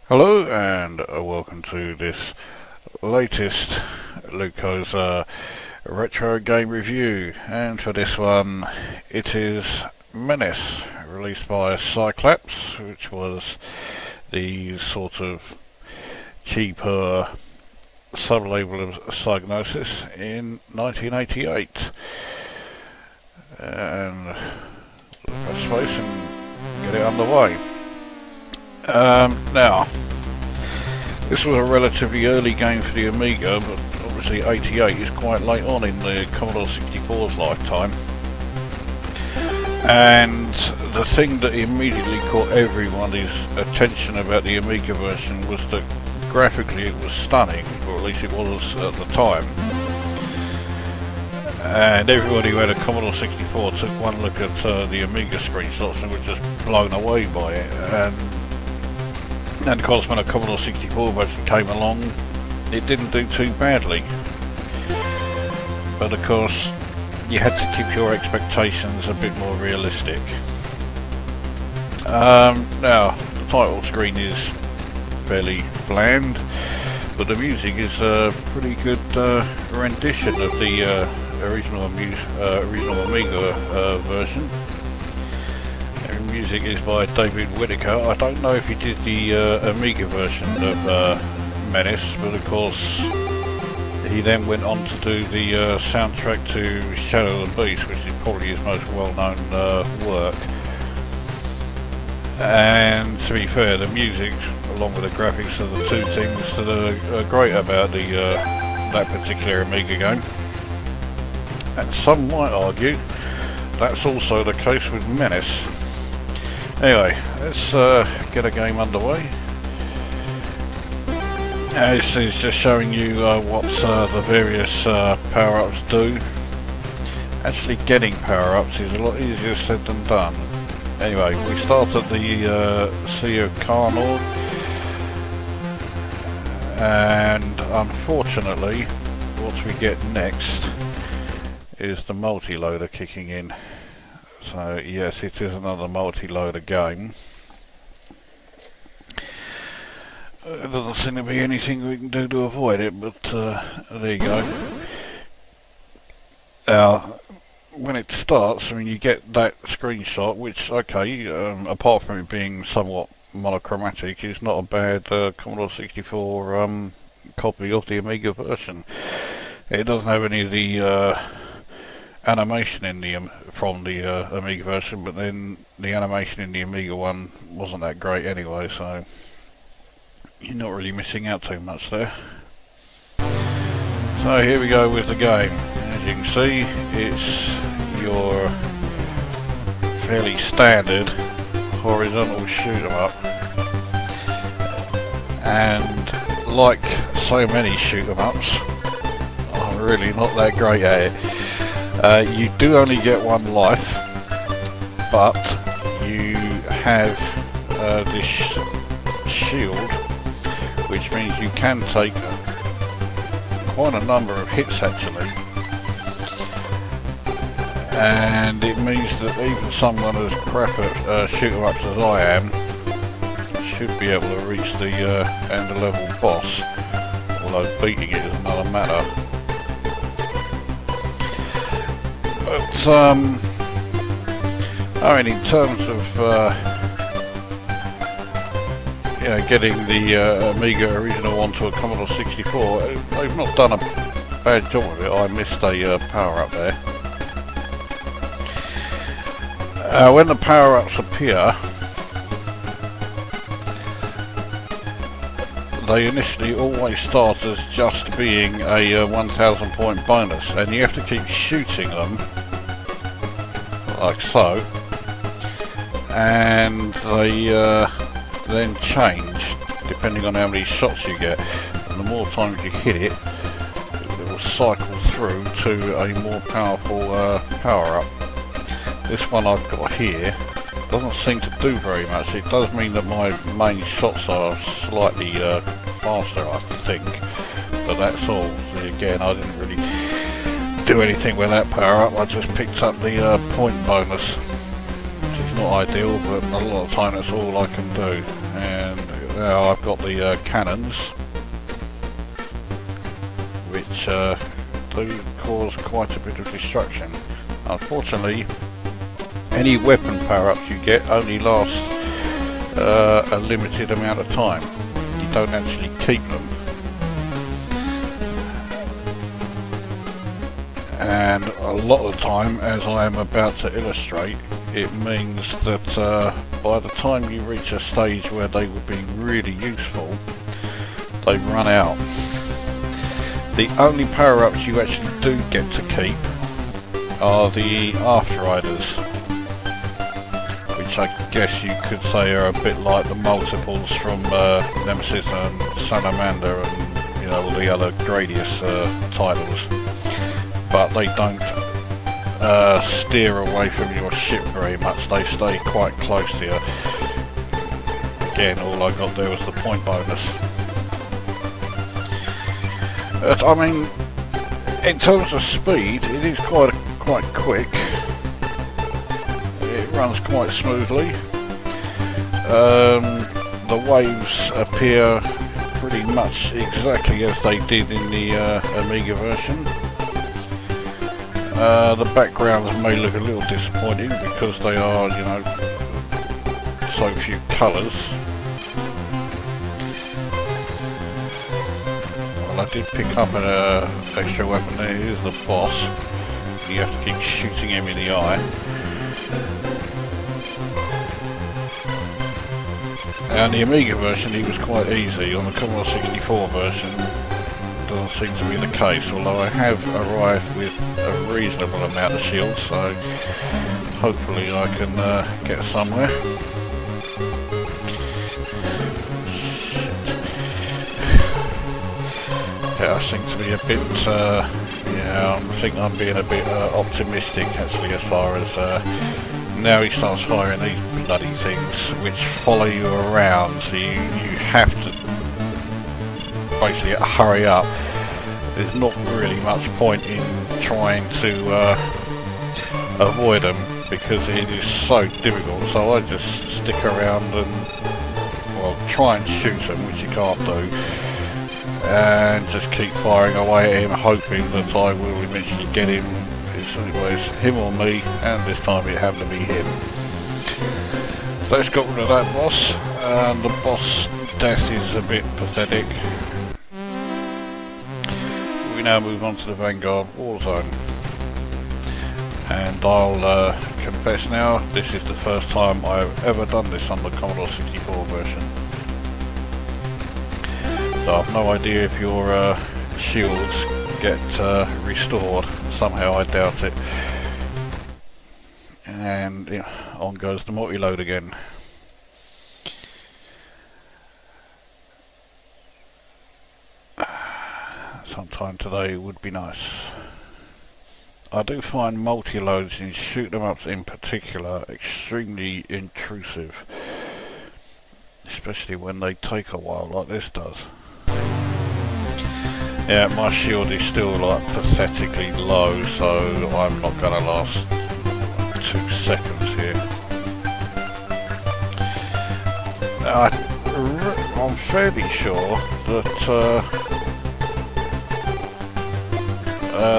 Hello and welcome to this latest Lukozer retro game review, and for this one it is Menace, released by Psyclapse, which was the sort of cheaper sub-label of Psygnosis in 1988. And press space and get it underway. Now, this was a relatively early game for the Amiga, but obviously 88 is quite late on in the Commodore 64's lifetime. And the thing that immediately caught everybody's attention about the Amiga version was that graphically it was stunning, or at least it was at the time. And everybody who had a Commodore 64 took one look at the Amiga screenshots and was just blown away by it. And of course, when a Commodore 64 version came along, it didn't do too badly. But of course, you had to keep your expectations a bit more realistic. Now, the title screen is fairly bland, but the music is a pretty good rendition of the original Amiga version. The music is by David Whittaker. I don't know if he did the Amiga version of Menace, but of course he then went on to do the soundtrack to Shadow and Beast, which is probably his most well-known work. And to be fair, the music along with the graphics are the two things that are great about that particular Amiga game. And some might argue that's also the case with Menace. Anyway, let's get a game underway. This is just showing you what the various power-ups do. Actually getting power-ups is a lot easier said than done. Anyway, we start at the Sea of Commodore, and unfortunately what we get next is the multi-loader kicking in. So yes, it is another multi-loader game. There doesn't seem to be anything we can do to avoid it, but there you go. Now, when it starts, I mean, you get that screenshot, which, okay, apart from it being somewhat monochromatic, is not a bad Commodore 64 copy of the Amiga version. It doesn't have any of the animation in the from the Amiga version, but then the animation in the Amiga one wasn't that great anyway, so you're not really missing out too much there. So here we go with the game. As you can see, it's your fairly standard horizontal shoot 'em up, and like so many shoot 'em ups, I'm really not that great at it. You do only get one life, but you have this shield, which means you can take quite a number of hits actually, and it means that even someone as crap at shoot-em-ups as I am should be able to reach the end of level boss, although beating it is another matter. But I mean, in terms of you know, getting the Amiga original onto a Commodore 64, they've not done a bad job of it. I missed a power-up there. When the power-ups appear, they initially always start as just being a 1000 point bonus, and you have to keep shooting them like so, and they then change depending on how many shots you get, and the more times you hit it, it will cycle through to a more powerful power-up. This one I've got here doesn't seem to do very much. It does mean that my main shots are slightly faster, I think, but that's all. So again, I didn't really do anything with that power up. I just picked up the point bonus, which is not ideal, but a lot of the time that's all I can do. And Now I've got the cannons, which do cause quite a bit of destruction. Unfortunately, any weapon power-ups you get only last a limited amount of time. You don't actually keep them. And a lot of the time, as I am about to illustrate, it means that by the time you reach a stage where they would be really useful, they run out. The only power-ups you actually do get to keep are the After Riders, which I guess you could say are a bit like the multiples from Nemesis and Salamander and, you know, all the other Gradius titles. But they don't steer away from your ship very much, they stay quite close to you. Again, all I got there was the point bonus. But, I mean, in terms of speed, it is quite quick. It runs quite smoothly. The waves appear pretty much exactly as they did in the Amiga version. The backgrounds may look a little disappointing because they are, you know, so few colours. Well, I did pick up an extra weapon there. Here's the boss. You have to keep shooting him in the eye. And the Amiga version, he was quite easy. On the Commodore 64 version, doesn't seem to be the case, although I have arrived with a reasonable amount of shields, so hopefully I can get somewhere. Yeah, I seem to be a bit, yeah, I think I'm being a bit optimistic actually, as far as now he starts firing these bloody things which follow you around, so you have to basically hurry up. There's not really much point in trying to avoid them because it is so difficult, so I just stick around and, well, try and shoot them, which you can't do, and just keep firing away at him, hoping that I will eventually get him. It's always him or me, and this time it happened to be him. So let's get rid of that boss, and the boss death is a bit pathetic. We now move on to the Vanguard Warzone, and I'll confess now, this is the first time I've ever done this on the Commodore 64 version. So I've no idea if your shields get restored. Somehow I doubt it. And yeah, on goes the multi-load again. Sometime today would be nice. I do find multi-loads in shoot-'em-ups in particular extremely intrusive, especially when they take a while like this does. Yeah, my shield is still like pathetically low, so I'm not going to last 2 seconds here. I'm fairly sure that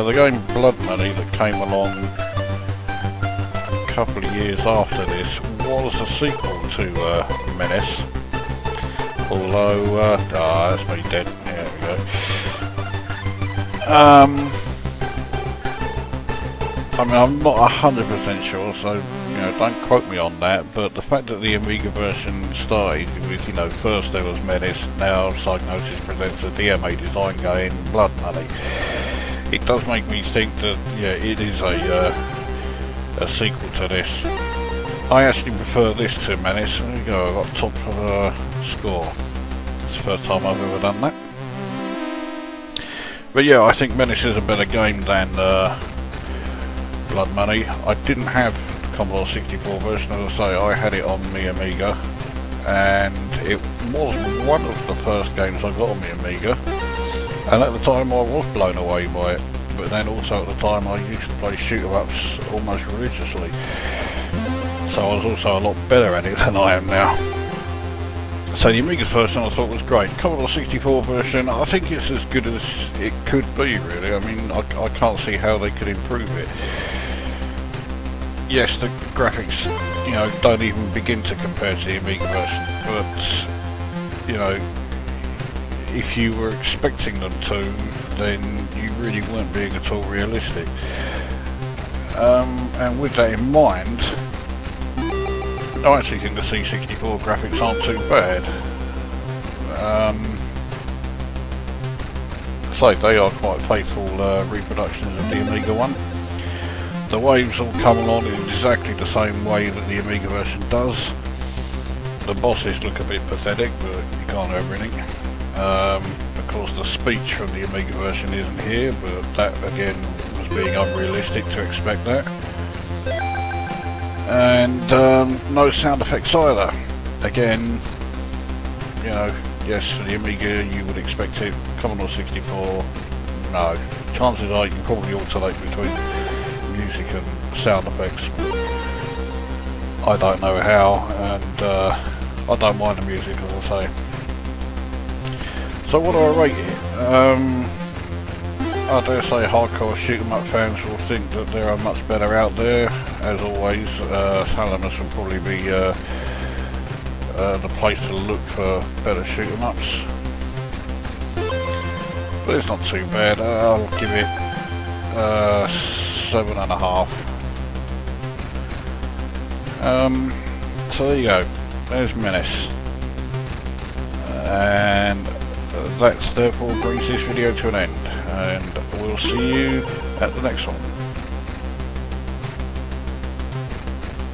the game Blood Money that came along a couple of years after this was a sequel to Menace. Although, that's me dead. Yeah, there we go. I mean, I'm not 100% sure, so, you know, don't quote me on that, but the fact that the Amiga version started with, you know, first there was Menace, now Psygnosis presents a DMA design game, Blood Money. It does make me think that, yeah, it is a sequel to this. I actually prefer this to Menace. There we go, I got top score. It's the first time I've ever done that. But yeah, I think Menace is a better game than Blood Money. I didn't have the Commodore 64 version, as I say, I had it on the Amiga, and it was one of the first games I got on the Amiga, and at the time I was blown away by it, but then also at the time I used to play shoot-'em-ups almost religiously, so I was also a lot better at it than I am now. So the Amiga version I thought was great. Commodore 64 version, I think it's as good as it could be, really. I mean, I can't see how they could improve it. Yes, the graphics, you know, don't even begin to compare to the Amiga version, but, you know, if you were expecting them to, then you really weren't being at all realistic. And with that in mind, I actually think the C64 graphics aren't too bad. So they are quite faithful reproductions of the Amiga one. The waves all come along in exactly the same way that the Amiga version does. The bosses look a bit pathetic, but you can't have everything. Of course the speech from the Amiga version isn't here, but that again was being unrealistic to expect that. And no sound effects either. Again, you know, yes, for the Amiga you would expect it. Commodore 64, no. Chances are you can probably alternate between music and sound effects. I don't know how, and I don't mind the music, as I say. So what do I rate it? I dare say hardcore shoot 'em up fans will think that there are much better out there. As always, Salamis will probably be the place to look for better shoot 'em ups. But it's not too bad. I'll give it 7.5. So there you go. There's Menace. And that therefore brings this video to an end. And we'll see you at the next one.